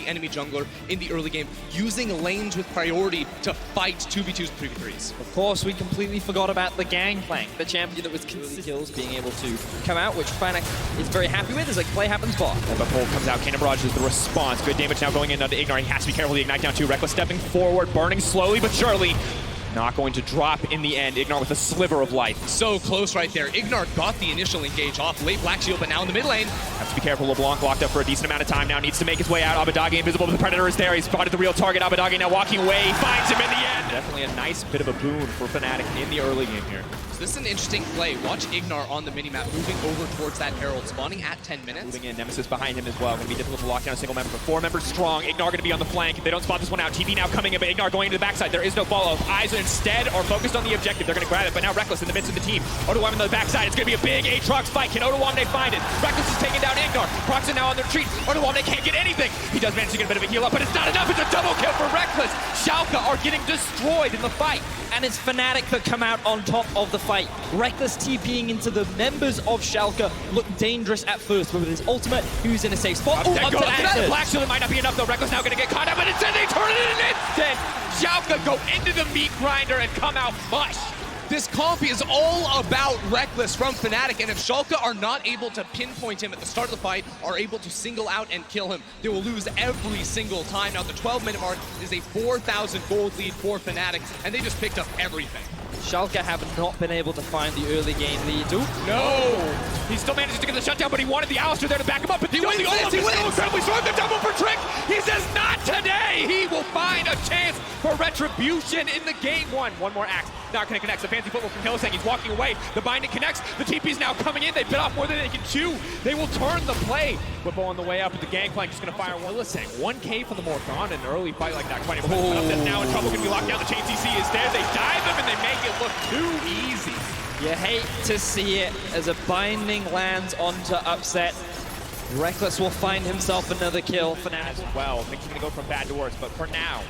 enemy jungler in the early game, using lanes with priority to fight 2v2s and 3v3s. Of course, we completely forgot about the Gangplank, the champion that was consistent kills being able to come out, which Fnatic is very happy with as a play happens bot. But Pole comes out, Cannon Barrage is the response. Good damage now going in onto Ignite. He has to be careful. The Ignite down too. Reckless stepping forward, burning slowly but surely. Not going to drop in the end. Ignar with a sliver of life. So close right there. Ignar got the initial engage off late Black Shield, but now in the mid lane. Has to be careful. LeBlanc locked up for a decent amount of time now. Needs to make his way out. Abbedagge invisible, but the Predator is there. He's spotted the real target. Abbedagge now walking away. He finds him in the end. Definitely a nice bit of a boon for Fnatic in the early game here. So this is an interesting play. Watch Ignar on the minimap moving over towards that Herald, spawning at 10 minutes. Moving in. Nemesis behind him as well. Going to be difficult to lock down a single member. 4 members strong. Ignar going to be on the flank. If they don't spot this one out, TP now coming in, but Ignar going into the backside. There is no follow. Eyes instead are focused on the objective. They're going to grab it, but now Reckless in the midst of the team. Odoamne on the backside. It's going to be a big Aatrox fight. Can Odoamne find it? Reckless is taking down Ignar. Proxen now on the retreat. Odoamne can't get anything. He does manage to get a bit of a heal up, but it's not enough. It's a double kill for Reckless. Schalke are getting destroyed in the fight. And it's Fnatic that come out on top of the fight. Reckless TPing into the members of Schalke looked dangerous at first, but with his ultimate, he was in a safe spot. Up to Black Shield, it might not be enough though. Reckless now going to get caught up, but instead they turn it in an instant. Schalke go into the meat grinder and come out mush. This comp is all about Reckless from Fnatic, and if Schalke are not able to pinpoint him at the start of the fight, are able to single out and kill him, they will lose every single time. Now, the 12-minute mark is a 4,000 gold lead for Fnatic, and they just picked up everything. Schalke have not been able to find the early game lead. Ooh. No! He still manages to get the shutdown, but he wanted the Alistar there to back him up, but he wins! He wins! Incredibly strong, the double for Trick! He says, not today! He will find a chance for retribution in the game one. One more axe. Not going to connect. The fancy football from Hillsang. He's walking away. The binding connects. The TP's now coming in. They bit off more than they can chew. They will turn the play. Whippo on the way up, but the Gangplank just going to fire one. Listen, 1K for the Morgana in an early fight like that. 20 minutes now in trouble. Going to be locked down. The chain CC is there. They dive him and they make it look too easy. You hate to see it as a binding lands onto Upset. Reckless will find himself another kill for now. Well, things are going to go from bad to worse, but for now,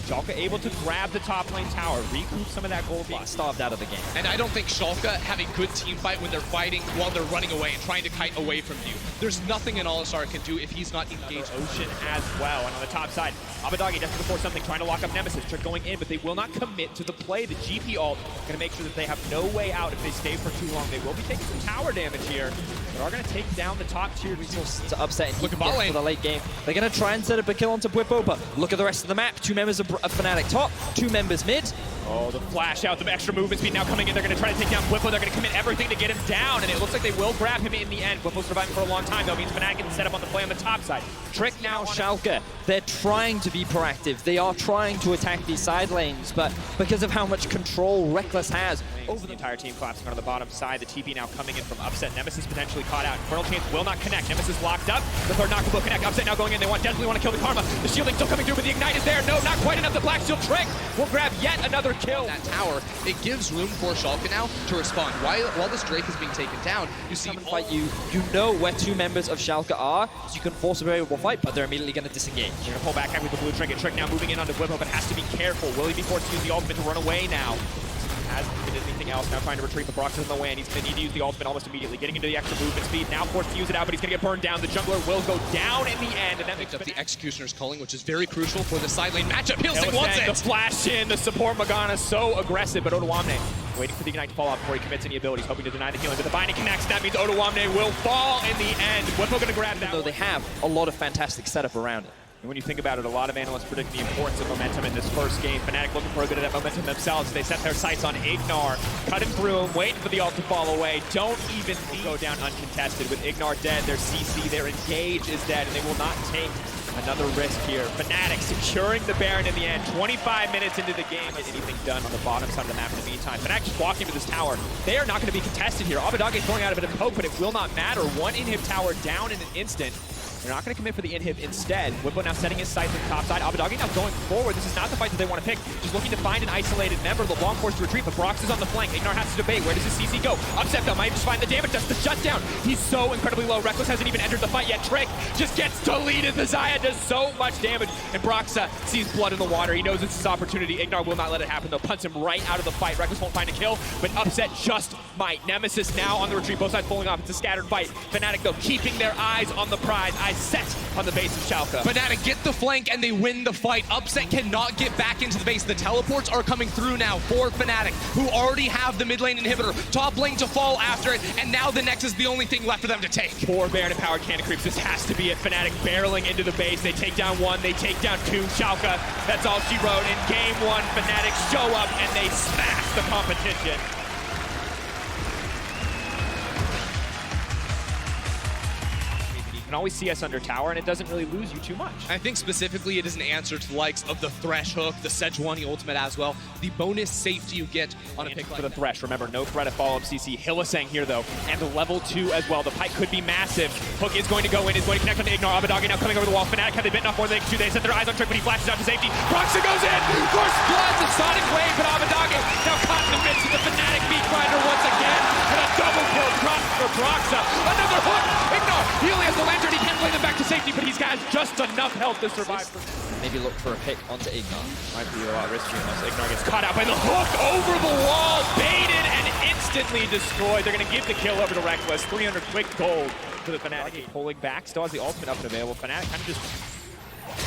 Schalke able to grab the top lane tower, recoup some of that gold being starved out of the game. And I don't think Schalke have a good team fight when they're fighting while they're running away and trying to kite away from you. There's nothing an Alistar can do if he's not engaged. Ocean as well, and on the top side, Abbedagge desperate to force something, trying to lock up Nemesis. Trick going in, but they will not commit to the play. The GP ult going to make sure that they have no way out if they stay for too long. They will be taking some tower damage here, but are going to take down the top tier resources to Upset and look at bot lane for the late game. They're going to try and set up a kill onto Whippo, but look at the rest of the map. 2 members of Fnatic top, 2 members mid. Oh, the flash out, the extra movement speed now coming in. They're going to try to take down Whippo. They're going to commit everything to get him down, and it looks like they will grab him in the end. Whippo surviving for a long time, though, means Fnatic can set up on the play on the top side. Trick now Schalke, they're trying to be proactive. They are trying to attack these side lanes, but because of how much control Reckless has over the entire team collapsing on the bottom side. The TP now coming in from Upset. Nemesis potentially caught out. Infernal Chains will not connect. Nemesis locked up. The third knock will connect. Upset now going in. They desperately want to kill the Karma. The shielding still coming through, but the Ignite is there. No, not quite enough. The Black Shield Trick will grab yet another kill. That tower, it gives room for Schalke now to respond. While this Drake is being taken down, you see fight you know where 2 members of Schalke are, so you can force a variable fight, but they're immediately going to disengage. They're going to pull back with the blue trinket. Trick now moving in onto Whippo, but has to be careful. Will he be forced to use the ultimate to run away now? Hasn't been anything else. Now trying to retreat, but Brox is in the way, and he's going to need to use the ultimate almost immediately. Getting into the extra movement speed. Now forced to use it out, but he's going to get burned down. The jungler will go down in the end, and that makes up the Executioner's Culling, which is very crucial for the side lane matchup. Hillsang wants it. The flash in, the support Morgana so aggressive, but Odoamne waiting for the Ignite to fall off before he commits any abilities, hoping to deny the healing. But the binding connects. That means Odoamne will fall in the end. Whippo going to grab that. Though they have a lot of fantastic setup around it. And when you think about it, a lot of analysts predict the importance of momentum in this first game. Fnatic looking for a bit of that momentum themselves. They set their sights on Ignar, cutting through him, waiting for the ult to fall away. Don't even go down uncontested. With Ignar dead, their CC, their engage is dead, and they will not take another risk here. Fnatic securing the Baron in the end. 25 minutes into the game. Anything done on the bottom side of the map in the meantime. Fnatic just walking to this tower. They are not going to be contested here. Abbedagge throwing out a bit of poke, but it will not matter. 1 inhib tower down in an instant. They're not going to commit for the inhib instead. Whippo now setting his sights on the top side. Abbedagge now going forward. This is not the fight that they want to pick. Just looking to find an isolated member. LeBlanc forced to retreat, but Brox is on the flank. Ignar has to debate. Where does his CC go? Upset though might just find the damage. That's the shutdown. He's so incredibly low. Reckless hasn't even entered the fight yet. Trick just gets deleted. The Xayah does so much damage. And Brox sees blood in the water. He knows it's his opportunity. Ignar will not let it happen though. Punts him right out of the fight. Reckless won't find a kill, but Upset just might. Nemesis now on the retreat. Both sides pulling off. It's a scattered fight. Fnatic though keeping their eyes on the prize. eyes set on the base of Schalke. Fnatic get the flank and they win the fight. Upset cannot get back into the base. The teleports are coming through now for Fnatic, who already have the mid lane inhibitor. Top lane to fall after it, and now the Nex is the only thing left for them to take. Poor Baron and Powered Cannon Creeps. This has to be it. Fnatic barreling into the base. They take down one, they take down two. Schalke, that's all she wrote. In game one, Fnatic show up and they smash the competition. You can always see us under tower, and it doesn't really lose you too much. I think specifically it is an answer to the likes of the Thresh hook, the Sejuani ultimate as well. The bonus safety you get on a pick like for the Thresh. Remember, no threat of follow-up CC. Hylissang here, though, and the level 2 as well. The pipe could be massive. Hook is going to go in, is going to connect on the Ignore. Abbedagge now coming over the wall. Fnatic, have they bitten off more than they can do? They set their eyes on Trick, but he flashes out to safety. Proxa goes in! First blood, the Sonic Wave, but Abbedagge now caught in the midst of the Fnatic beat grinder once again. And a double kill drop for Proxa. Another hook! Ignore! He only has the lantern. He can't play them back to safety, but he's got just enough health to survive. Maybe look for a pick onto Ignore. Might be a lot risky unless Ignore gets caught out by the hook over the wall, baited and instantly destroyed. They're going to give the kill over to Reckless. 300 quick gold for the Fnatic. Pulling back, still has the ultimate up and available. Fnatic kind of just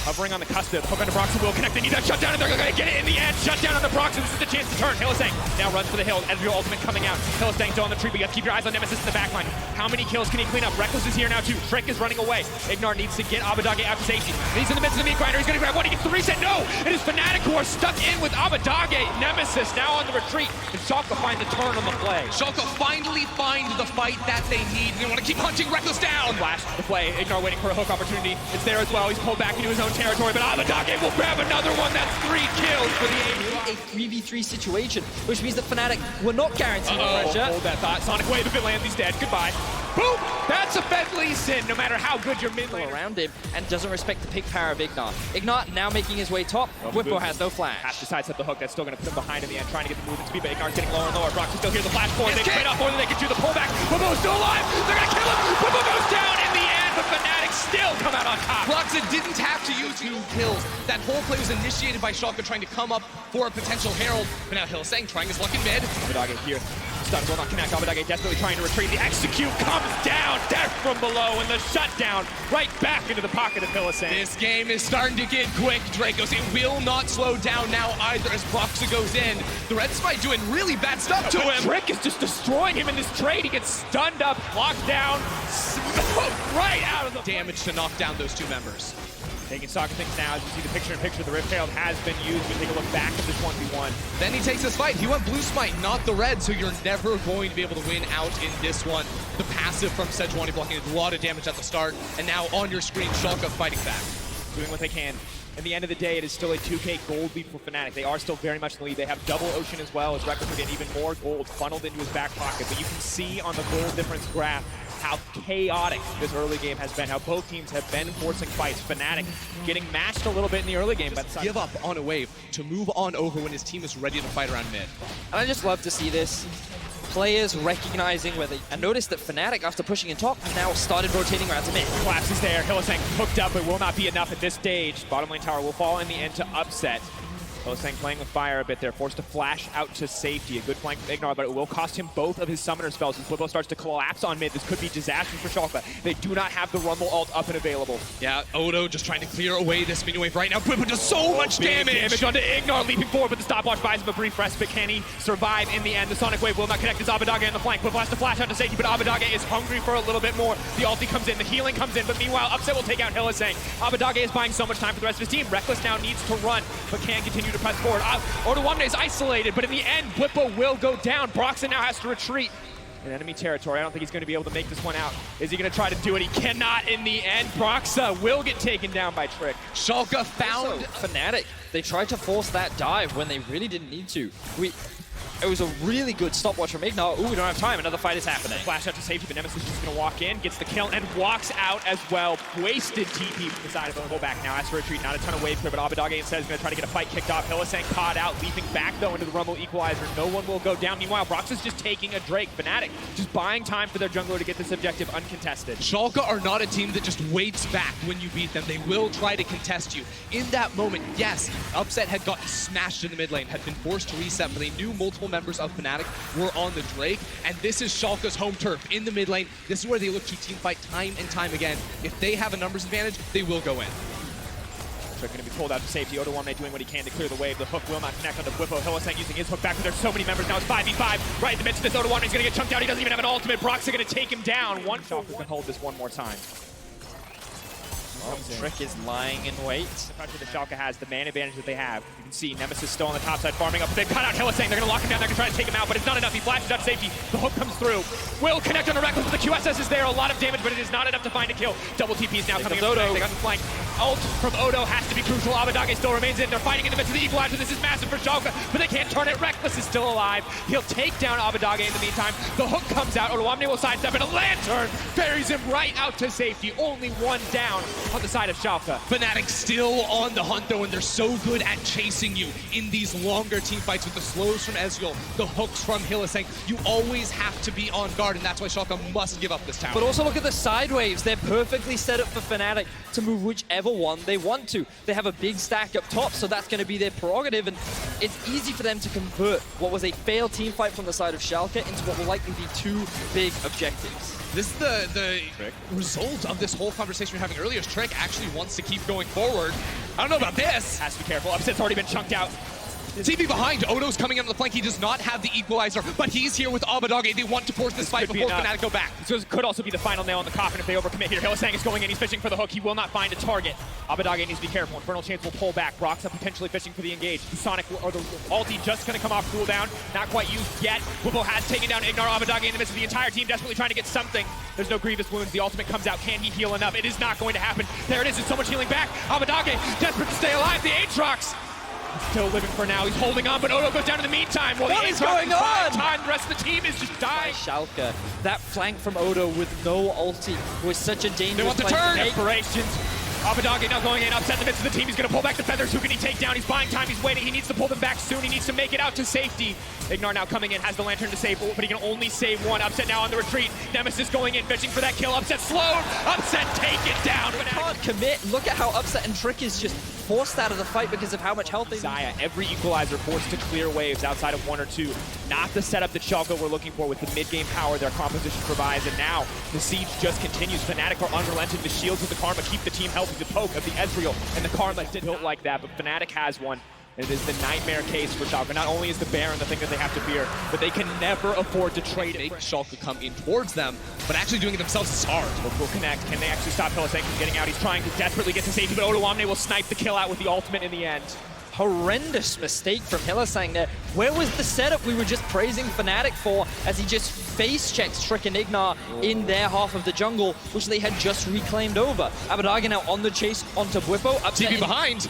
hovering on the cusp. Hook onto Proxa will connect. They need that shutdown, and they're going to get it in the end. Shutdown on the Proxa. This is the chance to turn. Hylissang now runs for the hill. Ezreal ultimate coming out. Hylissang still on the tree, but you have to keep your eyes on Nemesis in the backline. How many kills can he clean up? Reckless is here now too. Trick is running away. Ignore needs to get Abbedagge out to safety. He's in the midst of the meat grinder. He's going to grab one. He gets the reset. No! It is Fnatic who are stuck in with Abbedagge. Nemesis now on the retreat. And Schalke find the turn on the play. Schalke finally find the fight that they need. They want to keep hunting Reckless down. Flash the play. Ignore waiting for a hook opportunity. It's there as well. He's pulled back into his own territory, but Abbedagge will grab another one. That's 3 kills for the A 3v3 situation, which means that Fnatic were not guaranteed pressure. Hold that thought. Sonic Wave, if it lands, he's dead. Goodbye. Boom! That's a Bentley sin, no matter how good your mid lane around him, and doesn't respect the pick power of Ignore. Ignore now making his way top. Whippo has no flash. Has to sidestep the hook. That's still going to put him behind in the end, trying to get the movement speed, but Ignore's getting lower and lower. Brox is still here. The flash forward. They trade off more than they can do. The pullback. Whippo's still alive. They're going to kill him. Whippo goes down in the end, but Fnatic still come out on top. Proxa didn't have to use 2 kills. That whole play was initiated by Schalke trying to come up for a potential Herald. But now Hylissang trying his luck in mid. Abbedagge here. Stun will not connect. Abbedagge desperately trying to retreat. The execute comes down. Death from below, and the shutdown right back into the pocket of Hylissang. This game is starting to get quick, Dracos. It will not slow down now either as Proxa goes in. The Red Spy doing really bad stuff to him. Trick is just destroying him in this trade. He gets stunned up, locked down, smoked right out of the damage to knock down those 2 members. Taking stock of things now, as you see the picture-in-picture, the Rift Herald has been used. We take a look back at this 1v1. Then he takes this fight. He went blue smite, not the red, so you're never going to be able to win out in this one. The passive from Sejuani blocking a lot of damage at the start, and now on your screen, Schalke fighting back. Doing what they can. At the end of the day, it is still a 2K gold lead for Fnatic. They are still very much in the lead. They have double Ocean as well, as Reckless will get even more gold funneled into his back pocket. But you can see on the gold difference graph how chaotic this early game has been, how both teams have been forcing fights. Fnatic getting matched a little bit in the early game, but give up on a wave to move on over when his team is ready to fight around mid. And I just love to see this. Players recognizing where they... And notice that Fnatic, after pushing in top, have now started rotating around to mid. Collapse is there. Hylissang hooked up. It will not be enough at this stage. Bottom lane tower will fall in the end to upset. Hylissang playing with fire a bit there, forced to flash out to safety. A good flank from Ignore, but it will cost him both of his summoner spells. As Whippo starts to collapse on mid, this could be disastrous for Schalke. They do not have the Rumble ult up and available. Yeah, Odo just trying to clear away this minion wave right now. Whippo does so much damage onto Ignore, leaping forward, but the stopwatch buys him a brief respite. Can he survive in the end? The Sonic Wave will not connect. It's Abbedagge on the flank. Whippo has to flash out to safety, but Abbedagge is hungry for a little bit more. The ulti comes in, the healing comes in, but meanwhile, Upset will take out Hylissang. Abbedagge is buying so much time for the rest of his team. Reckless now needs to run, but can continue to press forward. Odo is isolated, but in the end, Whippo will go down. Broxton now has to retreat in enemy territory. I don't think he's going to be able to make this one out. Is he going to try to do it? He cannot in the end. Broxa will get taken down by Trick. Schalke found Fnatic. They tried to force that dive when they really didn't need to. It was a really good stopwatch from Ignore. Ooh, we don't have time. Another fight is happening. Flash out to safety, but Nemesis is just going to walk in, gets the kill, and walks out as well. Wasted TP from the side of the pullback now. As for retreat, not a ton of wave clear, but Abbedagge instead is going to try to get a fight kicked off. Hylissang caught out, leaping back though into the Rumble Equalizer. No one will go down. Meanwhile, Brox is just taking a Drake. Fnatic just buying time for their jungler to get this objective uncontested. Schalke are not a team that just waits back when you beat them. They will try to contest you. In that moment, yes, Upset had gotten smashed in the mid lane, had been forced to reset, but they knew multiple members of Fnatic were on the Drake, and this is Schalke's home turf in the mid lane. This is where they look to team fight time and time again. If they have a numbers advantage, they will go in. They're going to be pulled out to safety. Odoamne doing what he can to clear the wave. The hook will not connect onto Bwipo. Hylissang using his hook back, but there's so many members now. It's 5v5 right in the midst of this. Odoamne is going to get chunked out. He doesn't even have an ultimate. Brock's going to take him down. One Schalke can hold this one more time. Trick is lying in wait. The pressure that Schalke has, the man advantage that they have. You can see Nemesis still on the top side farming up. They've cut out Hylissang. They're going to lock him down. They're going to try to take him out, but it's not enough. He flashes out safety. The hook comes through. Will connect on the Reckless, but the QSS is there. A lot of damage, but it is not enough to find a kill. Double TP is now coming in. Odo. They got the flank. Ult from Odo has to be crucial. Abbedagge still remains in. They're fighting in the midst of the equalizer. This is massive for Schalke, but they can't turn it. Reckless is still alive. He'll take down Abbedagge in the meantime. The hook comes out. Odoamne will sidestep, and a lantern ferries him right out to safety. Only one down on the side of Schalke. Fnatic still on the hunt though, and they're so good at chasing you in these longer team fights with the slows from Ezreal, the hooks from Hylissang. You always have to be on guard, and that's why Schalke must give up this tower. But also look at the side waves. They're perfectly set up for Fnatic to move whichever one they want to. They have a big stack up top, so that's going to be their prerogative, and it's easy for them to convert what was a failed team fight from the side of Schalke into what will likely be two big objectives. This is the result of this whole conversation we were having earlier. Trick actually wants to keep going forward. I don't know about this. Has to be careful. Upset's already been chunked out. TV behind. Odo's coming in on the flank. He does not have the equalizer, but he's here with Abbedagge. They want to force this fight before Fnatic go back. This could also be the final nail in the coffin if they overcommit here. Hylissang is going in. He's fishing for the hook. He will not find a target. Abbedagge needs to be careful. Infernal Chains will pull back. Brock's up potentially fishing for the engage. The Sonic or the ulti just going to come off cooldown. Not quite used yet. Bwipo has taken down Ignar. Abbedagge in the midst of the entire team desperately trying to get something. There's no grievous wounds. The ultimate comes out. Can he heal enough? It is not going to happen. There it is. It's so much healing back. Abbedagge desperate to stay alive. The Aatrox still living for now. He's holding on, but Odo goes down in the meantime. Well, what is going on? The rest of the team is just dying. Schalke, that flank from Odo with no ulti was such a dangerous. They want to turn. Desperations. Abbedagge now going in, upset in the midst of the team. He's going to pull back the feathers. Who can he take down? He's buying time. He's waiting. He needs to pull them back soon. He needs to make it out to safety. Ignar now coming in, has the lantern to save, but he can only save one. Upset now on the retreat. Nemesis going in, fishing for that kill. Upset slowed. Upset take it down. Can't commit. Look at how Upset and Trick is just forced out of the fight because of how much health they Zaya, every equalizer forced to clear waves outside of one or two. Not the setup that Schalke were looking for with the mid-game power their composition provides, and now the siege just continues. Fnatic are unrelenting. The shields of the Karma keep the team healthy. The poke of the Ezreal and the Karma did built like that, but Fnatic has one. And it is the nightmare case for Schalke. Not only is the Baron the thing that they have to fear, but they can never afford to trade it. Make Schalke come in towards them, but actually doing it themselves is hard. Will connect. Can they actually stop Hylissang from getting out? He's trying to desperately get to safety, but Odoamne will snipe the kill out with the ultimate in the end. Horrendous mistake from Hylissang there. Where was the setup we were just praising Fnatic for as he just face checks Trick and Ignar in their half of the jungle, which they had just reclaimed over. Abbedagge now on the chase onto Bwipo. TV behind.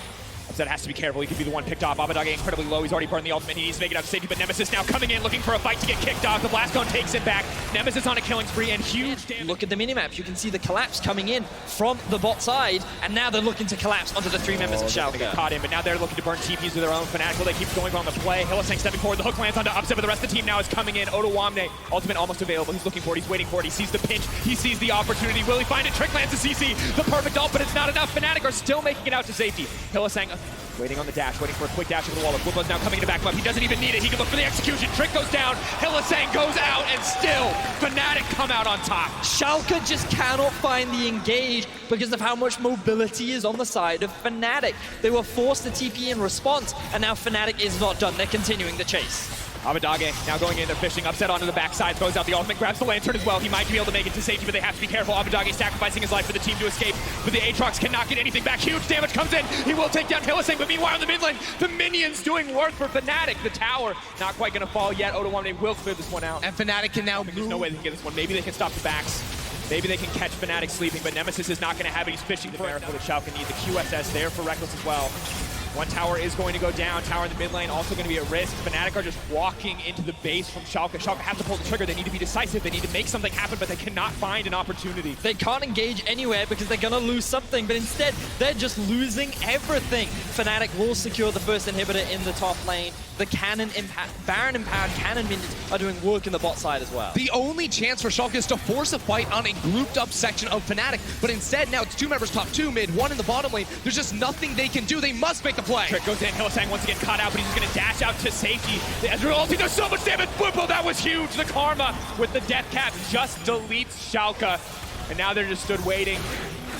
Upset has to be careful. He could be the one picked off. Abbedagge incredibly low. He's already burned the ultimate. He needs to make it out to safety, but Nemesis now coming in, looking for a fight to get kicked off. The Blast Cone takes it back. Nemesis on a killing spree and huge damage. Look at the minimap. You can see the collapse coming in from the bot side, and now they're looking to collapse onto the three members of Schalke. They get caught in, but now they're looking to burn TPs with their own. Fnatic, will they keep going on the play? Hylissang stepping forward. The hook lands onto Upset, but the rest of the team now is coming in. Odoamne, ultimate almost available. He's looking for it. He's waiting for it. He sees the pinch. He sees the opportunity. Will he find it? Trick lands to CC. The perfect ult, but it's not enough. Fnatic are still making it out to safety. Hylissang waiting on the dash, waiting for a quick dash over the wall. Bwipo's now coming to back him up. He doesn't even need it. He can look for the execution. Trick goes down. Hylissang goes out, and still Fnatic come out on top. Schalke just cannot find the engage because of how much mobility is on the side of Fnatic. They were forced to TP in response, and now Fnatic is not done. They're continuing the chase. Abbedagge now going in, they're fishing, Upset onto the backside, throws out the ultimate, grabs the lantern as well. He might be able to make it to safety, but they have to be careful. Abbedagge sacrificing his life for the team to escape, but the Aatrox cannot get anything back. Huge damage comes in. He will take down Hylissang, but meanwhile in the mid lane, the minions doing work for Fnatic. The tower not quite going to fall yet. Odoamne will clear this one out. And Fnatic can now move. There's no way they can get this one. Maybe they can stop the backs. Maybe they can catch Fnatic sleeping, but Nemesis is not going to have it. He's fishing for it. The Schalke need the QSS there for Reckless as well. One tower is going to go down. Tower in the mid lane also going to be at risk. Fnatic are just walking into the base from Schalke. Schalke have to pull the trigger. They need to be decisive. They need to make something happen, but they cannot find an opportunity. They can't engage anywhere because they're going to lose something, but instead, they're just losing everything. Fnatic will secure the first inhibitor in the top lane. The cannon Baron empowered cannon minions are doing work in the bot side as well. The only chance for Schalke is to force a fight on a grouped up section of Fnatic, but instead now it's two members top two mid, one in the bottom lane. There's just nothing they can do. They must make the play. Trick goes in, Hillsang once again caught out, but he's gonna dash out to safety. The Ezreal ulti does so much damage. Bwipo, that was huge. The Karma with the death cap just deletes Schalke. And now they're just stood waiting,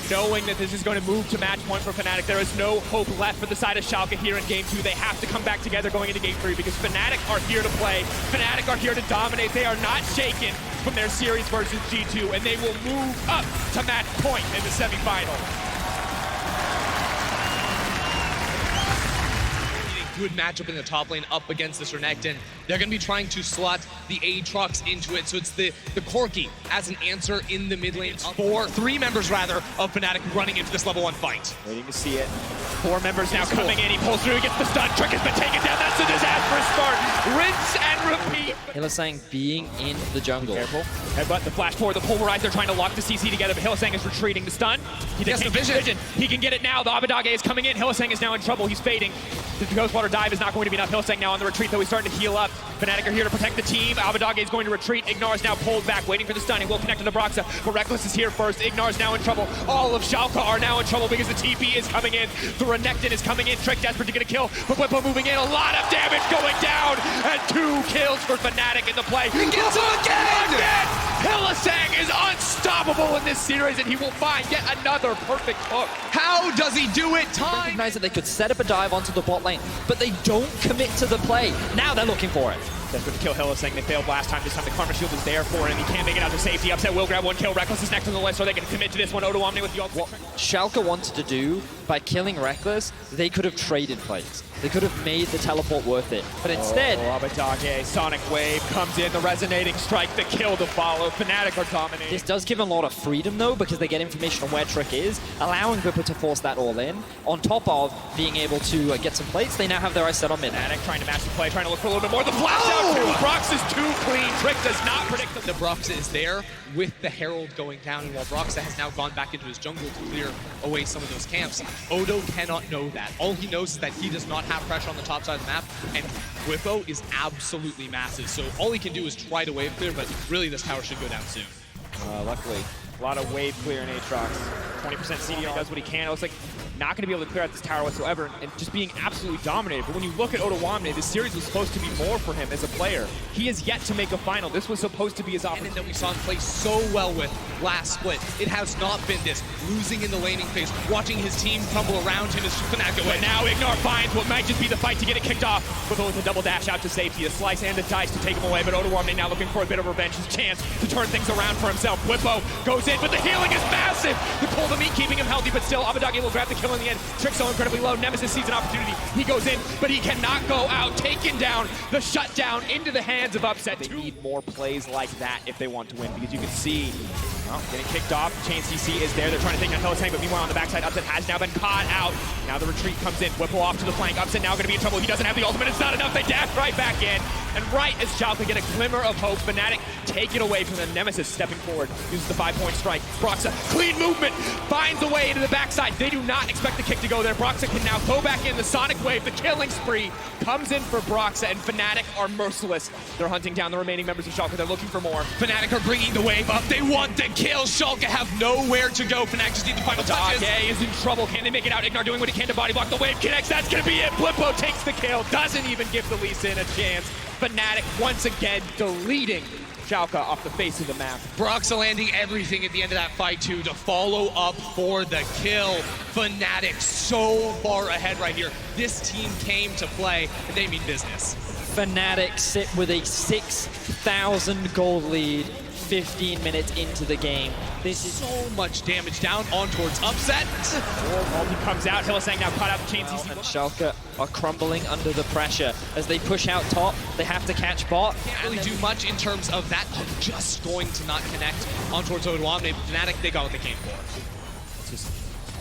knowing that this is going to move to match point for Fnatic. There is no hope left for the side of Schalke here in game 2. They have to come back together going into game 3 because Fnatic are here to play. Fnatic are here to dominate. They are not shaken from their series versus G2, and they will move up to match point in the semifinal. Good matchup in the top lane up against this Renekton. They're going to be trying to slot the Aatrox into it, so it's the Corki as an answer in the mid lane. Three members rather of Fnatic running into this level 1 fight. Waiting to see it. 4 members now coming in. He pulls through, he gets the stun. Trick has been taken down. That's a disastrous start. Rinse and repeat. Hillsang being in the jungle. Careful. Headbutt, the flash forward, the pulverize. They're trying to lock the CC together, but Hillsang is retreating. The stun. He has the vision. He can get it now. The Abadage is coming in. Hillsang is now in trouble. He's fading. The Ghostwater dive is not going to be enough. Hillsang now on the retreat, though he's starting to heal up. Fnatic are here to protect the team. Abadage is going to retreat. Ignar is now pulled back, waiting for the stun. He will connect to Broxa, but Reckless is here first. Ignar is now in trouble. All of Schalke are now in trouble because the TP is coming in. The Renekton is coming in. Trick desperate to get a kill, but Bwipo moving in. A lot of damage going down, and 2 kills for Fnatic in the play. He gets him again! Hillsang is unstoppable in this series, and he will find yet another perfect hook. How does he do it? Time! Recognize that they could set up a dive onto the bot lane, but they don't commit to the play. Now they're looking for it. Desperate to kill Hillsang. They failed last time. This time the Karma Shield is there for him. He can't make it out to safety. Upset will grab 1 kill. Reckless is next on the list, so they can commit to this one. Odo Omni with the ult. What Schalke wanted to do by killing Reckless, they could have traded plays. They could have made the teleport worth it. But instead... Abadage, Sonic Wave comes in, the resonating strike, the kill to follow. Fnatic are dominating. This does give them a lot of freedom, though, because they get information on where Trick is, allowing Bwipo to force that all in. On top of being able to get some plates, they now have their eyes set on mid. Fnatic trying to match the play, trying to look for a little bit more. The flash out too! Brox is too clean. Trick does not predict them. The Broxa is there with the Herald going down, and while Broxa has now gone back into his jungle to clear away some of those camps, Odo cannot know that. All he knows is that he does not have pressure on the top side of the map, and Bwipo is absolutely massive, so all he can do is try to wave clear, but really this tower should go down soon. Luckily, a lot of wave clear in Aatrox. 20% CDR does what he can. It looks like not going to be able to clear out this tower whatsoever, and just being absolutely dominated. But when you look at Odo Omni, this series was supposed to be more for him as a player. He has yet to make a final. This was supposed to be his opportunity. And that we saw him play so well with last split. It has not been this. Losing in the laning phase, watching his team crumble around him is Fnatic away. But now Ignar finds what might just be the fight to get it kicked off. With a double dash out to safety, a slice and a dice to take him away. But Odo Omni now looking for a bit of revenge, his chance to turn things around for himself. Bwipo goes in, but the healing is massive. The pull the meat keeping him healthy, but still Abadage will grab the kill in the end. Trick so incredibly low. Nemesis sees an opportunity. He goes in, but he cannot go out. Taken down. The shutdown into the hands of Upset. They need more plays like that if they want to win, because you can see getting kicked off. Chain CC is there. They're trying to take down Hillsang, but meanwhile on the backside, Upset has now been caught out. Now the retreat comes in. Bwipo off to the flank. Upset now going to be in trouble. He doesn't have the ultimate. It's not enough. They dash right back in. And right as Schalke get a glimmer of hope, Fnatic take it away from them. Nemesis stepping forward, uses the 5-point strike. Broxa, clean movement, finds a way into the backside. They do not expect the kick to go there. Broxa can now go back in. The Sonic Wave, the killing spree, comes in for Broxa, and Fnatic are merciless. They're hunting down the remaining members of Schalke. They're looking for more. Fnatic are bringing the wave up. They want the kill. Schalke have nowhere to go. Fnatic just need the final touches. Dage is in trouble. Can they make it out? Ignar doing what he can to body block. The wave connects. That's going to be it. Bwipo takes the kill. Doesn't even give the Lee Sin a chance. Fnatic once again deleting Schalke off the face of the map. Broxa landing everything at the end of that fight too to follow up for the kill. Fnatic so far ahead right here. This team came to play, and they mean business. Fnatic sit with a 6,000 gold lead 15 minutes into the game. This is so much damage down on towards Upset. Ulti comes out. Hillsang now caught out the chain CC. And Schalke are crumbling under the pressure. As they push out top, they have to catch bot. Can't really do much in terms of that. Just going to not connect on towards Odo Omni. Fnatic, they got what they came for. It's just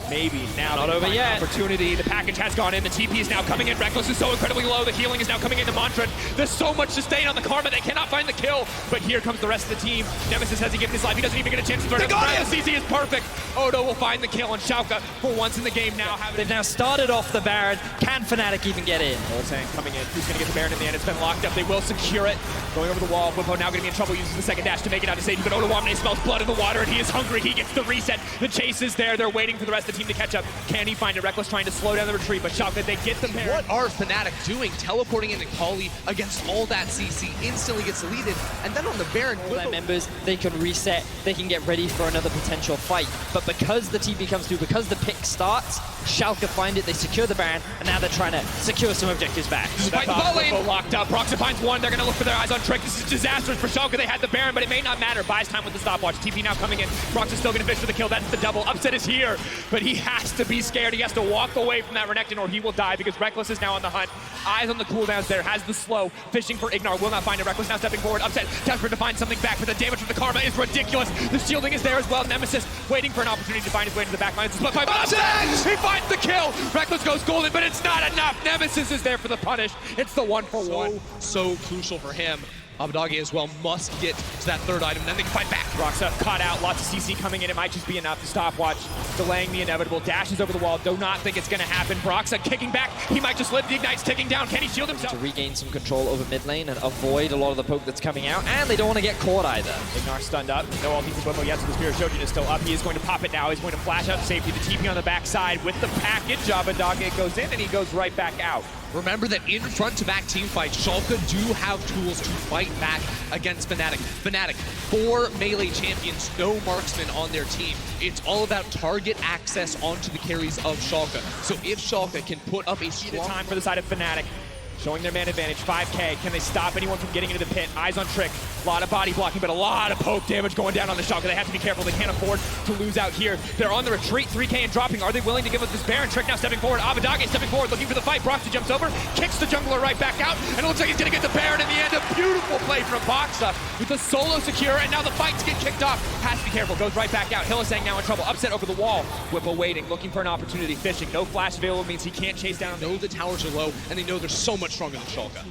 maybe now not over yet. Opportunity. The package has gone in. The TP is now coming in. Reckless is so incredibly low. The healing is now coming into Montred. There's so much sustain on the Karma. They cannot find the kill. But here comes the rest of the team. Nemesis has he given his life. He doesn't even get a chance to throw it. The CC is perfect. Odo will find the kill on Schalke for once in the game now. They've now started off the Baron. Can Fnatic even get in? Hillsang coming in. Who's going to get the Baron in the end? It's been locked up. They will secure it. Going over the wall. Bwipo now going to be in trouble. Uses the second dash to make it out to safety. But Odo Omni smells blood in the water, and he is hungry. He gets the reset. The chase is there. They're waiting for the rest of the team. team to catch up. Can he find it? Reckless trying to slow down the retreat, but Schalke, they get the Baron. What are Fnatic doing? Teleporting into Kali against all that CC, instantly gets deleted, and then on the Baron, all their members, they can reset, they can get ready for another potential fight. But because the TP comes through, because the pick starts, Schalke find it, they secure the Baron, and now they're trying to secure some objectives back. Despite the ball lane locked up, Proxy finds one, they're gonna look for their eyes on Trick. This is disastrous for Schalke, they had the Baron, but it may not matter. Buys time with the stopwatch, TP now coming in, Proxy's still gonna fish for the kill, that's the double. Upset is here, but he has to be scared, he has to walk away from that Renekton or he will die because Reckless is now on the hunt. Eyes on the cooldowns there, has the slow, fishing for Ignar, will not find it. Reckless now stepping forward, Upset, desperate to find something back, but the damage from the Karma is ridiculous. The shielding is there as well, Nemesis waiting for an opportunity to find his way into the back line. It's a split fight, he finds the kill! Reckless goes golden, but it's not enough. Nemesis is there for the punish. It's the 1-for-1. So crucial for him. Abbedagge as well must get to that third item, then they can fight back. Roxa caught out, lots of CC coming in. It might just be enough to stopwatch, delaying the inevitable. Dashes over the wall, do not think it's gonna happen. Broxa kicking back, he might just live. The Ignite's ticking down, can he shield himself? To regain some control over mid lane and avoid a lot of the poke that's coming out, and they don't want to get caught either. Ignar stunned up, no ulti from Bumbo yet, so the Spirit Shogun is still up. He is going to pop it now, he's going to flash out to safety. The TP on the backside with the package. Abbedagge goes in and he goes right back out. Remember that in front-to-back team fights, Schalke do have tools to fight back against Fnatic. Fnatic, 4 melee champions, no marksman on their team. It's all about target access onto the carries of Schalke. So if Schalke can put up a strong time for the side of Fnatic, showing their man advantage, 5K. Can they stop anyone from getting into the pit? Eyes on Trick. A lot of body blocking, but a lot of poke damage going down on the Schalke. They have to be careful. They can't afford to lose out here. They're on the retreat, 3K and dropping. Are they willing to give up this Baron? Trick now stepping forward. Abbedagge stepping forward, looking for the fight. Broxy jumps over, kicks the jungler right back out, and it looks like he's gonna get the Baron in the end. A beautiful play from Boxa with the solo secure, and now the fights get kicked off. Has to be careful, goes right back out. Hylissang now in trouble. Upset over the wall. Whipple waiting, looking for an opportunity. Fishing. No flash available means he can't chase down. Know the towers are low, and they know they're so much stronger than Schalke.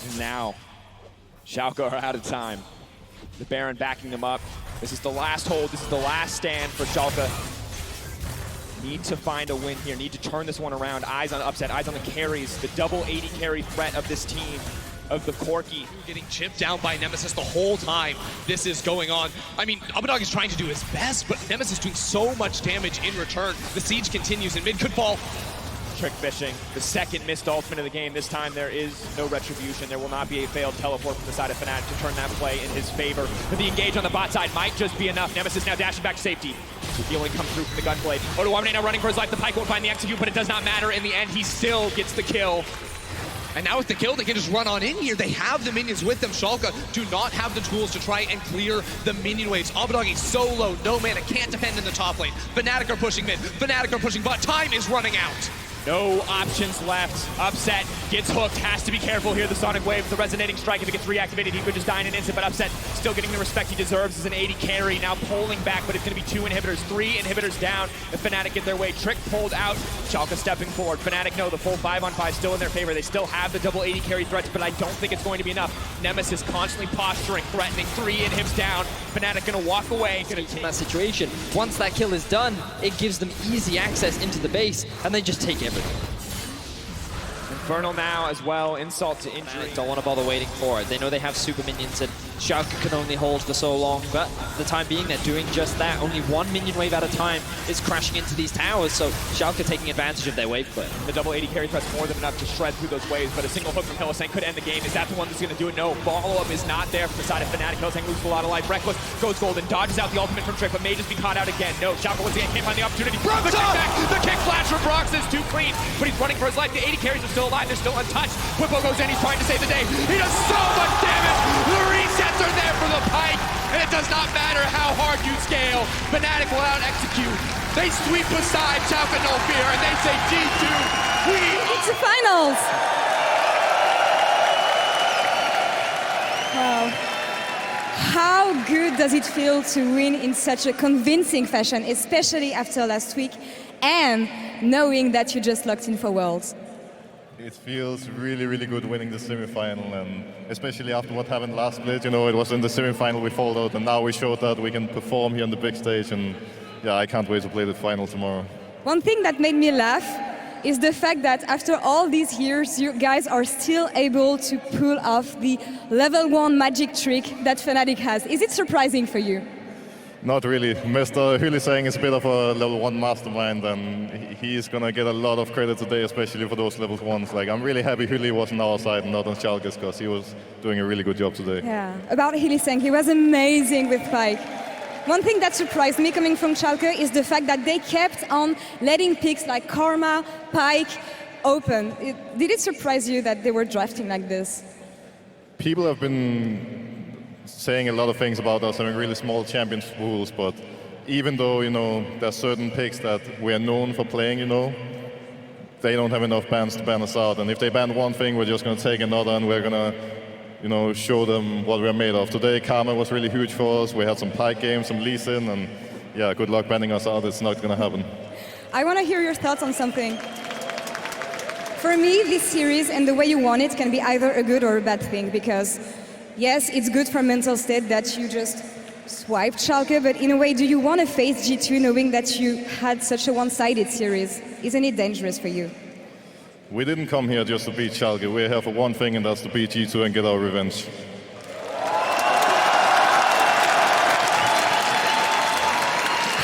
And now, Schalke are out of time. The Baron backing them up. This is the last hold. This is the last stand for Schalke. Need to find a win here. Need to turn this one around. Eyes on Upset. Eyes on the carries. The double 80 carry threat of this team. Of the Corki. Getting chipped down by Nemesis the whole time this is going on. I mean, Abbedagge is trying to do his best, but Nemesis doing so much damage in return. The siege continues and mid could fall. Trick fishing, the second missed ultimate of the game. This time there is no retribution. There will not be a failed teleport from the side of Fnatic to turn that play in his favor. But the engage on the bot side might just be enough. Nemesis now dashing back to safety. The healing comes through from the Gunblade. Odoamne now running for his life. The Pike won't find the execute, but it does not matter. In the end, he still gets the kill. And now with the kill, they can just run on in here. They have the minions with them. Schalke do not have the tools to try and clear the minion waves. Abbedagge so low, no mana, can't defend in the top lane. Fnatic are pushing mid, Fnatic are pushing bot. Time is running out. No options left. Upset gets hooked, has to be careful here. The Sonic Wave, the resonating strike, if it gets reactivated, he could just die in an instant, but Upset still getting the respect he deserves as an 80 carry. Now pulling back, but it's gonna be 2 inhibitors, 3 inhibitors down. The Fnatic get their way. Trick pulled out, Schalke stepping forward. Fnatic know the full 5-on-5 still in their favor. They still have the double 80 carry threats, but I don't think it's going to be enough. Nemesis constantly posturing, threatening, 3 inhibs down. Fnatic gonna walk away. In that situation, once that kill is done, it gives them easy access into the base, and they just take everything. Infernal now as well, insult to injury. Don't want to bother waiting for it. They know they have super minions and Schalke can only hold for so long, but for the time being they're doing just that. Only 1 minion wave at a time is crashing into these towers, so Schalke taking advantage of their wave clear. The double 80 carry threat's more than enough to shred through those waves, but a single hook from Hylissang could end the game. Is that the one that's going to do it? No. Follow-up is not there from the side of Fnatic. Hylissang loses a lot of life. Reckless goes golden, dodges out the ultimate from Trick, but may just be caught out again. No, Schalke once again can't find the opportunity. The kick back, the kick flash from Brox is too clean, but he's running for his life. The 80 carries are still alive, they're still untouched. Whippo goes in, he's trying to save the day. He does so much damage. The resets are there for the Pike, and it does not matter how hard you scale. Fnatic will out-execute. They sweep aside Schalke no fear, and they say G2, It's the finals. Wow. How good does it feel to win in such a convincing fashion, especially after last week, and knowing that you just locked in for Worlds? It feels really, really good winning the semi-final, and especially after what happened last split. You know, it was in the semi-final we folded out, and now we showed that we can perform here on the big stage, and yeah, I can't wait to play the final tomorrow. One thing that made me laugh is the fact that after all these years, you guys are still able to pull off the level 1 magic trick that Fnatic has. Is it surprising for you? Not really. Mr. Hyllisang is a bit of a level 1 mastermind, and he's going to get a lot of credit today, especially for those level 1s. Like, I'm really happy Hylli was on our side and not on Schalke's, because he was doing a really good job today. Yeah, about Hyllisang, he was amazing with Pyke. One thing that surprised me coming from Schalke is the fact that they kept on letting picks like Karma, Pyke open. Did it surprise you that they were drafting like this? People have been saying a lot of things about us having really small champions pools, but even though, you know, there's certain picks that we are known for playing, you know, they don't have enough bans to ban us out. And if they ban one thing, we're just going to take another, and we're going to, you know, show them what we're made of. Today, Karma was really huge for us. We had some Pyke games, some Lee Sin, and yeah, good luck banning us out. It's not going to happen. I want to hear your thoughts on something. For me, this series and the way you won it can be either a good or a bad thing, because yes, it's good for mental state that you just swiped Schalke, but in a way, do you want to face G2 knowing that you had such a one-sided series? Isn't it dangerous for you? We didn't come here just to beat Schalke. We're here for one thing, and that's to beat G2 and get our revenge.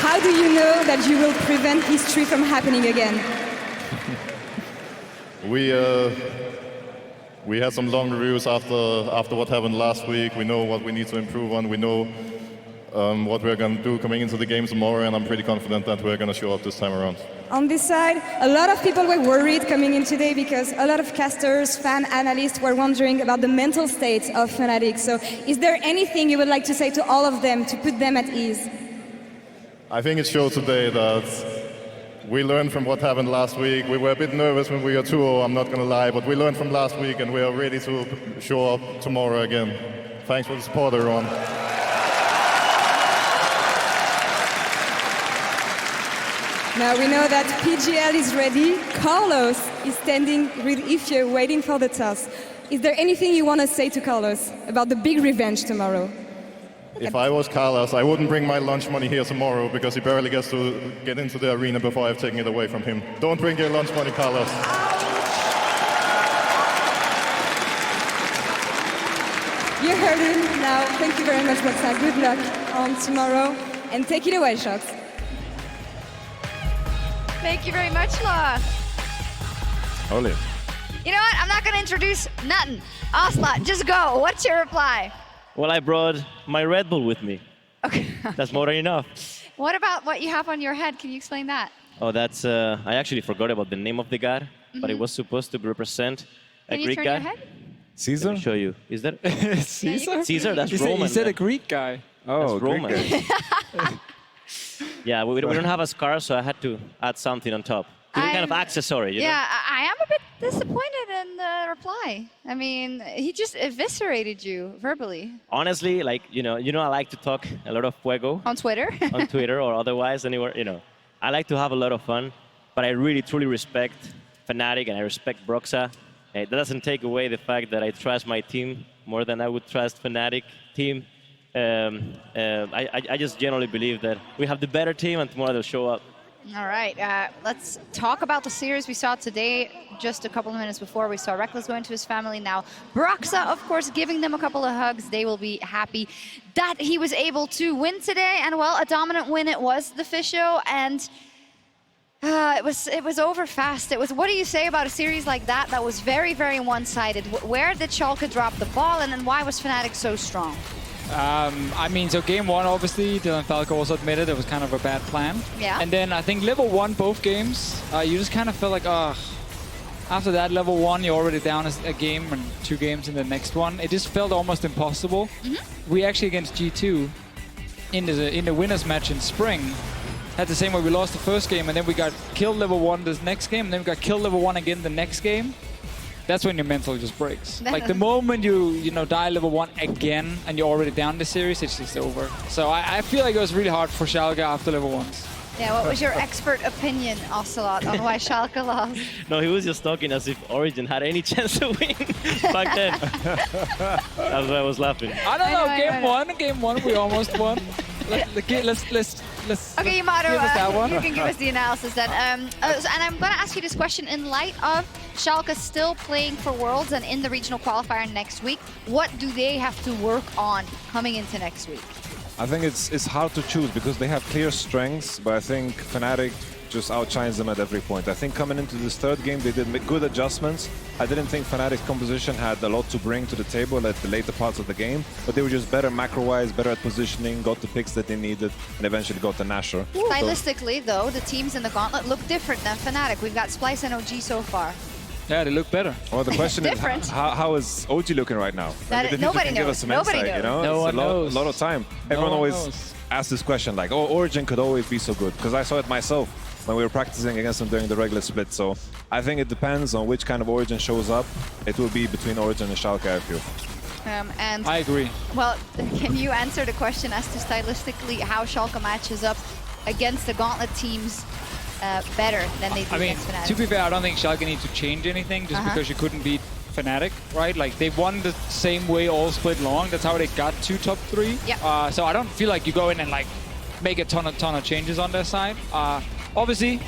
How do you know that you will prevent history from happening again? We had some long reviews after what happened last week. We know what we need to improve on. We know what we're going to do coming into the game tomorrow, and I'm pretty confident that we're going to show up this time around. On this side, a lot of people were worried coming in today because a lot of casters, fan analysts were wondering about the mental state of Fnatic. So is there anything you would like to say to all of them to put them at ease? I think it showed today that we learned from what happened last week. We were a bit nervous when we were 2-0, I'm not going to lie, but we learned from last week, and we are ready to show up tomorrow again. Thanks for the support, everyone. Now we know that PGL is ready. Carlos is standing with Ifye waiting for the toss. Is there anything you want to say to Carlos about the big revenge tomorrow? If I was Carlos, I wouldn't bring my lunch money here tomorrow, because he barely gets to get into the arena before I've taken it away from him. Don't bring your lunch money, Carlos. You heard him. Now, thank you very much, Boxa. Good luck on tomorrow. And take it away, Shox. Thank you very much, Law. Ole. You know what? I'm not going to introduce nothing. Oslot, just go. What's your reply? Well, I brought my Red Bull with me. Okay. That's more than enough. What about what you have on your head? Can you explain that? Oh, that's, I actually forgot about the name of the god, but it was supposed to represent a Can you Greek turn guy. your head? Caesar? Let me show you. Is that Caesar? Caesar? That's You Roman. said a man. Greek guy. Oh, That's Roman. Greek guy. Yeah, we don't have a scar, so I had to add something on top. Some kind of accessory, you know? Yeah, I am a bit disappointed in the reply. I mean, he just eviscerated you verbally. Honestly, like, you know, I like to talk a lot of fuego On Twitter? on Twitter or otherwise, anywhere, you know. I like to have a lot of fun, but I really, truly respect Fnatic and I respect Broxa. That doesn't take away the fact that I trust my team more than I would trust Fnatic team. I just generally believe that we have the better team and tomorrow they'll show up. All right, let's talk about the series we saw today. Just a couple of minutes before, we saw Reckless going to his family. Now, Broxa, of course, giving them a couple of hugs. They will be happy that he was able to win today. And, well, a dominant win it was, the Fisho. And it was over fast. It was. What do you say about a series like that that was very, very one-sided? Where did Schalke drop the ball, and then why was Fnatic so strong? I mean, so game one, obviously, Dylan Falco also admitted it was kind of a bad plan. Yeah. And then I think level one, both games, you just kind of felt like, after that level one, you're already down a game and 2 games in the next one. It just felt almost impossible. We actually, against G2, in the winners match in spring, had the same way. We lost the first game, and then we got killed level one the next game, and then we got killed level one again the next game. That's when your mental just breaks. Like the moment you die level 1 again and you're already down the series, it's just over. So I feel like it was really hard for Schalke after level 1s. Yeah, what was your expert opinion, Ocelot, on why Schalke lost? No, he was just talking as if Origin had any chance to win back then. That's why I was laughing. I don't know, game one, we almost won. Let's Okay, Yamato, give us that one. you can give us the analysis then. And I'm going to ask you this question in light of Schalke still playing for Worlds and in the regional qualifier next week. What do they have to work on coming into next week? I think it's hard to choose because they have clear strengths, but I think Fnatic just outshines them at every point. I think coming into this third game, they did good adjustments. I didn't think Fnatic's composition had a lot to bring to the table at the later parts of the game, but they were just better macro-wise, better at positioning, got the picks that they needed, and eventually got the Nashor. Stylistically, though, the teams in the Gauntlet look different than Fnatic. We've got Splyce and OG so far. Yeah, they look better. Well, the question is, Different. how is OG looking right now? That Maybe nobody can give knows. us some Nobody insight, you know? knows. No It's one knows. a lot of time. No Everyone one always knows. asks this question, like, oh, Origin could always be so good, because I saw it myself when we were practicing against them during the regular split. So I think it depends on which kind of Origin shows up. It will be between Origin and Schalke, I feel. And I agree. well, can you answer the question as to stylistically how Schalke matches up against the Gauntlet teams better than they do I mean, against Fnatic? to be fair, I don't think Schalke need to change anything just because you couldn't beat Fnatic, right? Like, they won the same way all split long. That's how they got to top 3. Yep. So I don't feel like you go in and, like, make a ton of changes on their side. Obviously,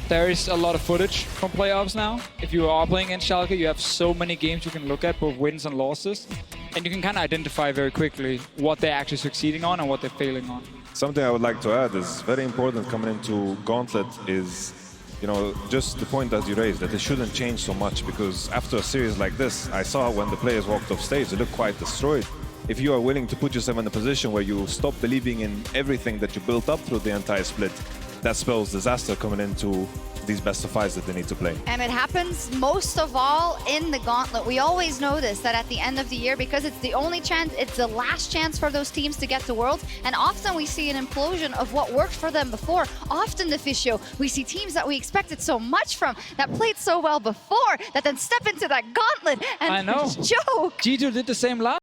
there is a lot of footage from playoffs now. If you are playing in Schalke, you have so many games you can look at, both wins and losses. And you can kind of identify very quickly what they're actually succeeding on and what they're failing on. Something I would like to add is very important coming into Gauntlet is, you know, just the point that you raised, that it shouldn't change so much, because after a series like this, I saw when the players walked off stage, they looked quite destroyed. If you are willing to put yourself in a position where you stop believing in everything that you built up through the entire split, that spells disaster coming into these best of fives that they need to play. And it happens most of all in the Gauntlet. We always know this, that at the end of the year, because it's the only chance, it's the last chance for those teams to get to Worlds, and often we see an implosion of what worked for them before. Often, the Fisio, we see teams that we expected so much from, that played so well before, that then step into that Gauntlet and I know. joke. G2 did the same last